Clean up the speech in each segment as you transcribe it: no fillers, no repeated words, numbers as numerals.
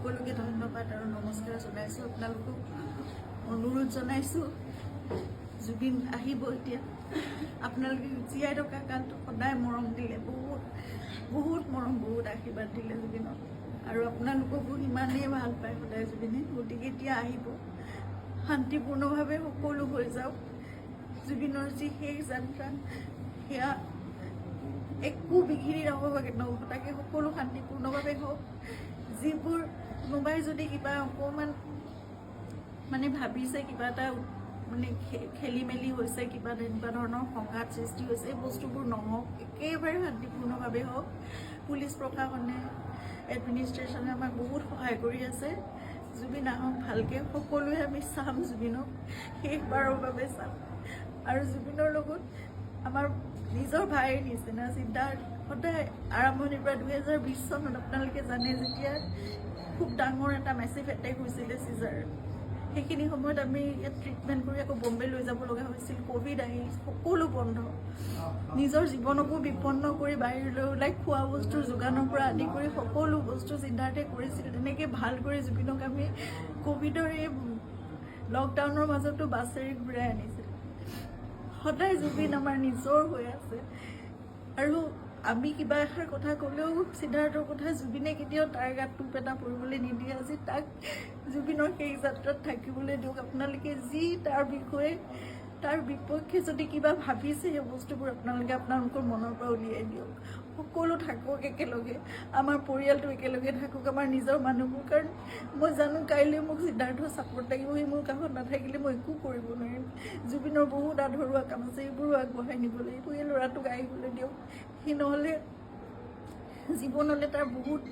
সকলোকে ধন্যবাদ আৰু নমস্কাৰ জনাইছোঁ। আপোনালোকক অনুৰোধ জনাইছোঁ, জুবিন আহিব এতিয়া। আপোনালোকে জীয়াই থকা কালটো সদায় মৰম দিলে, বহুত বহুত মৰম, বহুত আশীৰ্বাদ দিলে জুবিনক, আৰু আপোনালোককো ইমানেই ভাল পায় সদায় জুবিনে। গতিকে এতিয়া আহিব, শান্তিপূৰ্ণভাৱে সকলো হৈ যাওক। জুবিনৰ যি শেষ যাত্ৰা, সেয়া একো বিঘিনি নহ'বাকে নঘটাকে সকলো শান্তিপূৰ্ণভাৱে হওক। যিবোৰ কোনোবাই যদি কিবা অকণমান মানে ভাবিছে, কিবা এটা মানে খেলি মেলি হৈছে, কিবা তেনেকুৱা ধৰণৰ সংঘাত সৃষ্টি হৈছে, এই বস্তুবোৰ নহওক, একেবাৰে শান্তিপূৰ্ণভাৱে হওক। পুলিচ প্ৰশাসনে, এডমিনিষ্ট্ৰেশ্যনে আমাক বহুত সহায় কৰি আছে। জুবিন আহক ভালকৈ, সকলোৱে আমি চাম জুবিনক, শেষবাৰৰ বাবে চাম। আৰু জুবিনৰ লগত আমাৰ নিজৰ ভাইৰ নিচিনা চিন্তা সদায় আৰম্ভণিৰ পৰা 2020 চনত আপোনালোকে জানে, যেতিয়া খুব ডাঙৰ এটা মেচিভ এটেক হৈছিলে চিজাৰ, সেইখিনি সময়ত আমি ইয়াত ট্ৰিটমেণ্ট কৰি আকৌ বম্বে লৈ যাব লগা হৈছিল। ক'ভিড আহি সকলো বন্ধ, নিজৰ জীৱনকো বিপন্ন কৰি বাহিৰলৈ ওলাই খোৱা বস্তুৰ যোগানৰ পৰা আদি কৰি সকলো বস্তু সিদ্ধাৰ্থে কৰিছিল। তেনেকৈ ভাল কৰি জুবিনক আমি ক'ভিডৰ এই লকডাউনৰ মাজতো বাছেৰে ঘূৰাই আনিছিল। সদায় জুবিন আমাৰ নিজৰ হৈ আছে, আৰু আমি কিবা এষাৰ কথা ক'লেও সিদ্ধাৰ্থৰ কথা জুবিনে কেতিয়াও তাৰ গাত টোপ এটা পৰিবলৈ নিদিয়ে। আজি তাক জুবিনৰ সেই যাত্ৰাত থাকিবলৈ দিয়ক। আপোনালোকে যি তাৰ বিষয়ে, তাৰ বিপক্ষে যদি কিবা ভাবিছে, সেই বস্তুবোৰ আপোনালোকে আপোনালোকৰ মনৰ পৰা উলিয়াই দিয়ক। সকলো থাকক একেলগে, আমাৰ পৰিয়ালটো একেলগে থাকক, আমাৰ নিজৰ মানুহবোৰ। কাৰণ মই জানো কাইলৈ মোক সিদ্ধাৰ্থৰ ছাপোৰ্ট লাগিব, সি মোৰ কাষত নাথাকিলে মই একো কৰিব নোৱাৰিম। জুবিনৰ বহুত আধৰুৱা কাম আছে, এইবোৰো আগবঢ়াই নিব লাগিব। এই ল'ৰাটোক আহিবলৈ দিয়ক, সি নহ'লে জীৱনলৈ তাৰ বহুত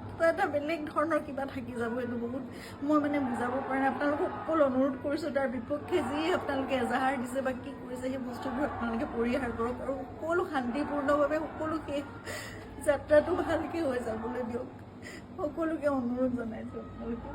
কিবা এটা বেলেগ ধৰণৰ কিবা থাকি যাব। এইটো বহুত মই মানে বুজাব পৰা নাই। আপোনালোকক সকলো অনুৰোধ কৰিছোঁ, তাৰ বিপক্ষে যি আপোনালোকে এজাহাৰ দিছে বা কি কৰিছে, সেই বস্তুবোৰ আপোনালোকে পৰিহাৰ কৰক, আৰু সকলো শান্তিপূৰ্ণভাৱে সকলো শেষ যাত্ৰাটো ভালকৈ হৈ যাবলৈ দিয়ক। সকলোকে অনুৰোধ জনাইছোঁ আপোনালোকে।